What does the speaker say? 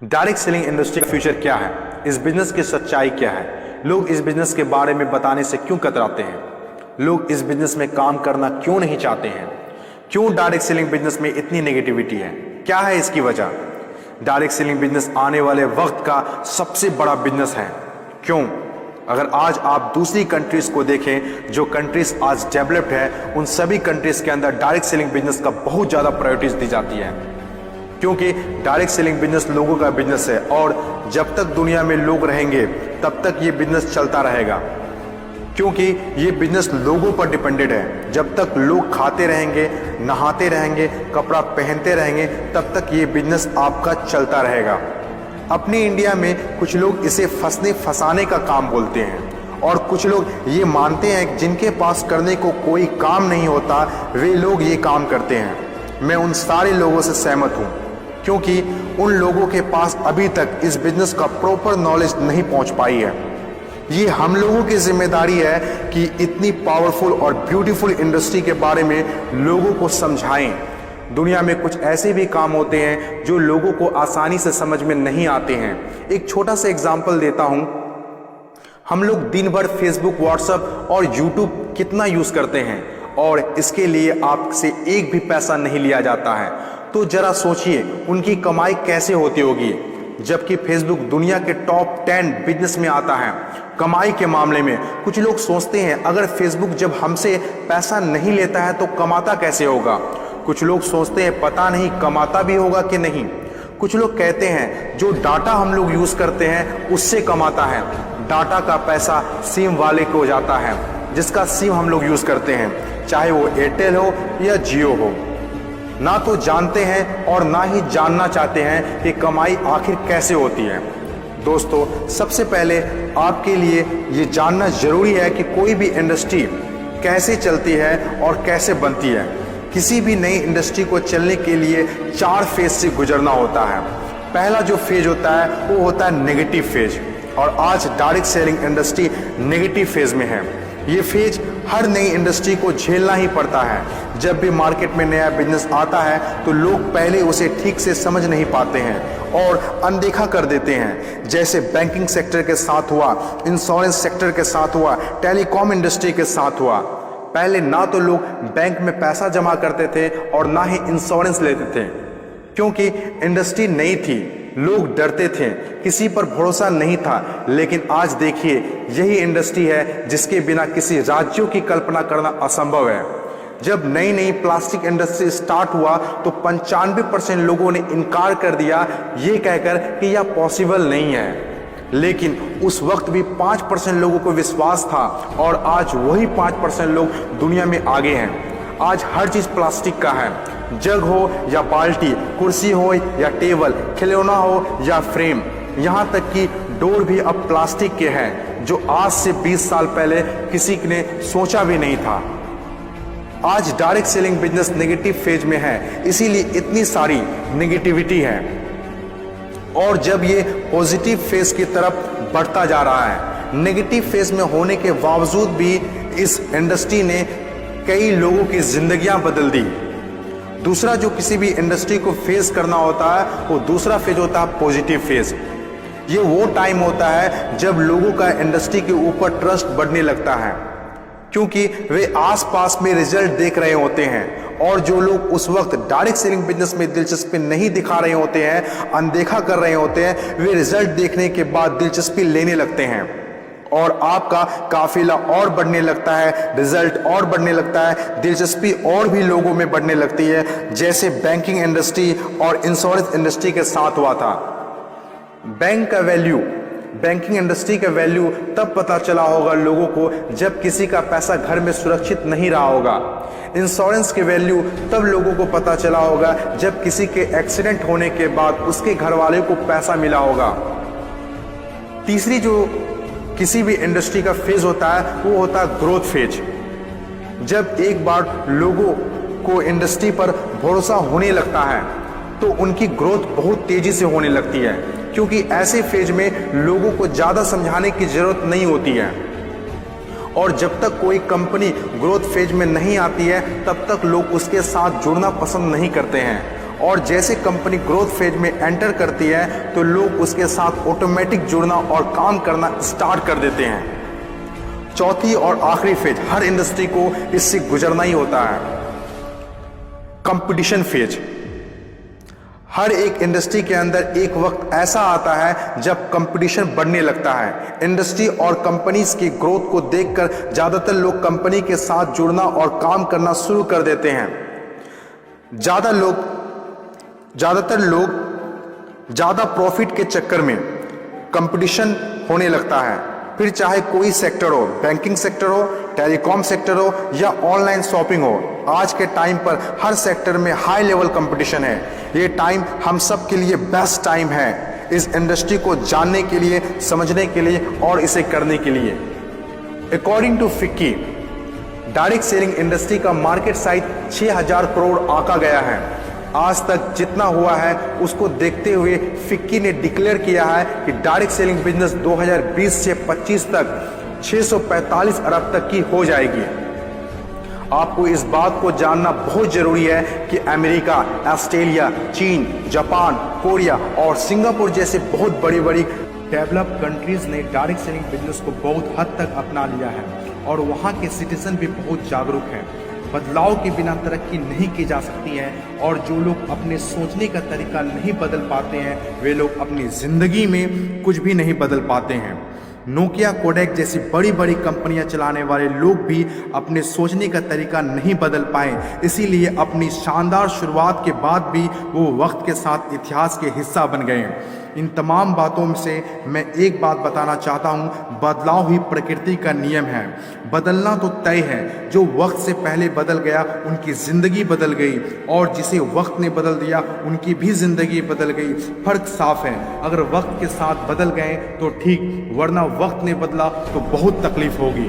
Direct selling industry का future क्या है, इस बिजनेस की सच्चाई क्या है, लोग इस बिजनेस के बारे में बताने से क्यों कतराते हैं, लोग इस बिजनेस में काम करना क्यों नहीं चाहते हैं, क्यों डायरेक्ट सेलिंग बिजनेस में इतनी नेगेटिविटी है, क्या है इसकी वजह। डायरेक्ट सेलिंग बिजनेस आने वाले वक्त का सबसे बड़ा बिजनेस है। क्यों? अगर आज आप दूसरी कंट्रीज को देखें, जो कंट्रीज आज डेवलप्ड है, उन सभी कंट्रीज के अंदर डायरेक्ट सेलिंग बिजनेस का बहुत ज्यादा प्रायोरिटीज दी जाती है, क्योंकि डायरेक्ट सेलिंग बिजनेस लोगों का बिजनेस है और जब तक दुनिया में लोग रहेंगे तब तक ये बिजनेस चलता रहेगा, क्योंकि ये बिजनेस लोगों पर डिपेंडेड है। जब तक लोग खाते रहेंगे, नहाते रहेंगे, कपड़ा पहनते रहेंगे, तब तक ये बिजनेस आपका चलता रहेगा। अपने इंडिया में कुछ लोग इसे फंसने फंसाने का काम बोलते हैं और कुछ लोग ये मानते हैं कि जिनके पास करने को कोई काम नहीं होता वे लोग ये काम करते हैं। मैं उन सारे लोगों से सहमत हूँ, क्योंकि उन लोगों के पास अभी तक इस बिजनेस का प्रॉपर नॉलेज नहीं पहुंच पाई है। ये हम लोगों की जिम्मेदारी है कि इतनी पावरफुल और ब्यूटीफुल इंडस्ट्री के बारे में लोगों को समझाएं। दुनिया में कुछ ऐसे भी काम होते हैं जो लोगों को आसानी से समझ में नहीं आते हैं। एक छोटा सा एग्जांपल देता हूं। हम लोग दिन भर फेसबुक, व्हाट्सएप और यूट्यूब कितना यूज करते हैं और इसके लिए आपसे एक भी पैसा नहीं लिया जाता है। तो जरा सोचिए उनकी कमाई कैसे होती होगी, जबकि फेसबुक दुनिया के टॉप 10 बिजनेस में आता है कमाई के मामले में। कुछ लोग सोचते हैं अगर फेसबुक जब हमसे पैसा नहीं लेता है तो कमाता कैसे होगा। कुछ लोग सोचते हैं पता नहीं कमाता भी होगा कि नहीं। कुछ लोग कहते हैं जो डाटा हम लोग यूज करते हैं उससे कमाता है। डाटा का पैसा सिम वाले को जाता है, जिसका सिम हम लोग यूज करते हैं, चाहे वो एयरटेल हो या जियो हो। ना तो जानते हैं और ना ही जानना चाहते हैं कि कमाई आखिर कैसे होती है। दोस्तों, सबसे पहले आपके लिए ये जानना जरूरी है कि कोई भी इंडस्ट्री कैसे चलती है और कैसे बनती है। किसी भी नई इंडस्ट्री को चलने के लिए 4 फेज से गुजरना होता है। पहला जो फेज होता है वो होता है नेगेटिव फेज, और आज direct selling industry negative phase में है। ये फेज हर नई इंडस्ट्री को झेलना ही पड़ता है। जब भी मार्केट में नया बिजनेस आता है तो लोग पहले उसे ठीक से समझ नहीं पाते हैं और अनदेखा कर देते हैं। जैसे बैंकिंग सेक्टर के साथ हुआ, इंश्योरेंस सेक्टर के साथ हुआ, टेलीकॉम इंडस्ट्री के साथ हुआ। पहले ना तो लोग बैंक में पैसा जमा करते थे और ना ही इंश्योरेंस लेते थे, क्योंकि इंडस्ट्री नई थी, लोग डरते थे, किसी पर भरोसा नहीं था। लेकिन आज देखिए यही इंडस्ट्री है जिसके बिना किसी राज्यों की कल्पना करना असंभव है। जब नई नई प्लास्टिक इंडस्ट्री स्टार्ट हुआ तो 95% लोगों ने इनकार कर दिया ये कहकर कि यह पॉसिबल नहीं है। लेकिन उस वक्त भी 5% लोगों को विश्वास था और आज वही 5% लोग दुनिया में आगे हैं। आज हर चीज प्लास्टिक का है, जग हो या बाल्टी, कुर्सी हो या टेबल, खिलौना हो या फ्रेम, यहाँ तक कि डोर भी अब प्लास्टिक के हैं, जो आज से 20 साल पहले किसी ने सोचा भी नहीं था। आज direct selling business negative phase में है, इसीलिए इतनी सारी नेगेटिविटी है। और जब ये पॉजिटिव फेज की तरफ बढ़ता जा रहा है, नेगेटिव फेज में होने के बावजूद भी इस इंडस्ट्री ने कई लोगों की जिंदगियां बदल दी। दूसरा जो किसी भी इंडस्ट्री को फेस करना होता है वो दूसरा फेज होता है पॉजिटिव फेज। ये वो टाइम होता है जब लोगों का इंडस्ट्री के ऊपर ट्रस्ट बढ़ने लगता है, क्योंकि वे आसपास में रिजल्ट देख रहे होते हैं। और जो लोग उस वक्त डायरेक्ट सेलिंग बिजनेस में दिलचस्पी नहीं दिखा रहे होते हैं, अनदेखा कर रहे होते हैं, वे रिजल्ट देखने के बाद दिलचस्पी लेने लगते हैं और आपका काफिला और बढ़ने लगता है, रिजल्ट और बढ़ने लगता है, दिलचस्पी और भी लोगों में बढ़ने लगती है। जैसे बैंकिंग इंडस्ट्री और इंश्योरेंस इंडस्ट्री के साथ हुआ था। बैंकिंग इंडस्ट्री का वैल्यू तब पता चला होगा लोगों को जब किसी का पैसा घर में सुरक्षित नहीं रहा होगा। इंश्योरेंस के वैल्यू तब लोगों को पता चला होगा जब किसी के एक्सीडेंट होने के बाद उसके घर वाले को पैसा मिला होगा। तीसरी जो किसी भी इंडस्ट्री का फेज होता है वो होता है ग्रोथ फेज। जब एक बार लोगों को इंडस्ट्री पर भरोसा होने लगता है तो उनकी ग्रोथ बहुत तेजी से होने लगती है, क्योंकि ऐसे फेज में लोगों को ज्यादा समझाने की जरूरत नहीं होती है। और जब तक कोई कंपनी ग्रोथ फेज में नहीं आती है तब तक लोग उसके साथ जुड़ना पसंद नहीं करते हैं और जैसे कंपनी ग्रोथ फेज में एंटर करती है तो लोग उसके साथ ऑटोमेटिक जुड़ना और काम करना स्टार्ट कर देते हैं। चौथी और आखिरी फेज, हर इंडस्ट्री को इससे गुजरना ही होता है, कंपटीशन फेज। हर एक इंडस्ट्री के अंदर एक वक्त ऐसा आता है जब कंपटीशन बढ़ने लगता है। इंडस्ट्री और कंपनीज की ग्रोथ को देखकर ज्यादातर लोग कंपनी के साथ जुड़ना और काम करना शुरू कर देते हैं। ज्यादातर लोग ज्यादा प्रॉफिट के चक्कर में कंपटीशन होने लगता है, फिर चाहे कोई सेक्टर हो, बैंकिंग सेक्टर हो, टेलीकॉम सेक्टर हो या ऑनलाइन शॉपिंग हो। आज के टाइम पर हर सेक्टर में हाई लेवल कंपटीशन है। ये टाइम हम सब के लिए बेस्ट टाइम है इस इंडस्ट्री को जानने के लिए, समझने के लिए और इसे करने के लिए। According to FICCI, direct selling industry का मार्केट साइज 6000 करोड़ आंका गया है। आज तक जितना हुआ है उसको देखते हुए फिक्की ने डिक्लेयर किया है कि डायरेक्ट सेलिंग बिजनेस 2020 से 25 तक 645 अरब तक की हो जाएगी। आपको इस बात को जानना बहुत जरूरी है कि अमेरिका, ऑस्ट्रेलिया, चीन, जापान, कोरिया और सिंगापुर जैसे बहुत बड़ी बड़ी डेवलप कंट्रीज ने डायरेक्ट सेलिंग बिजनेस को बहुत हद तक अपना लिया है और वहाँ के सिटीजन भी बहुत जागरूक हैं। बदलाव के बिना तरक्की नहीं की जा सकती है और जो लोग अपने सोचने का तरीका नहीं बदल पाते हैं वे लोग अपनी जिंदगी में कुछ भी नहीं बदल पाते हैं। नोकिया, कोडेक जैसी बड़ी बड़ी कंपनियां चलाने वाले लोग भी अपने सोचने का तरीका नहीं बदल पाए, इसीलिए अपनी शानदार शुरुआत के बाद भी वो वक्त के साथ इतिहास के हिस्सा बन गए। इन तमाम बातों से मैं एक बात बताना चाहता हूँ, बदलाव ही प्रकृति का नियम है। बदलना तो तय है, जो वक्त से पहले बदल गया उनकी ज़िंदगी बदल गई और जिसे वक्त ने बदल दिया उनकी भी ज़िंदगी बदल गई। फर्क साफ है, अगर वक्त के साथ बदल गए तो ठीक, वरना वक्त ने बदला तो बहुत तकलीफ होगी।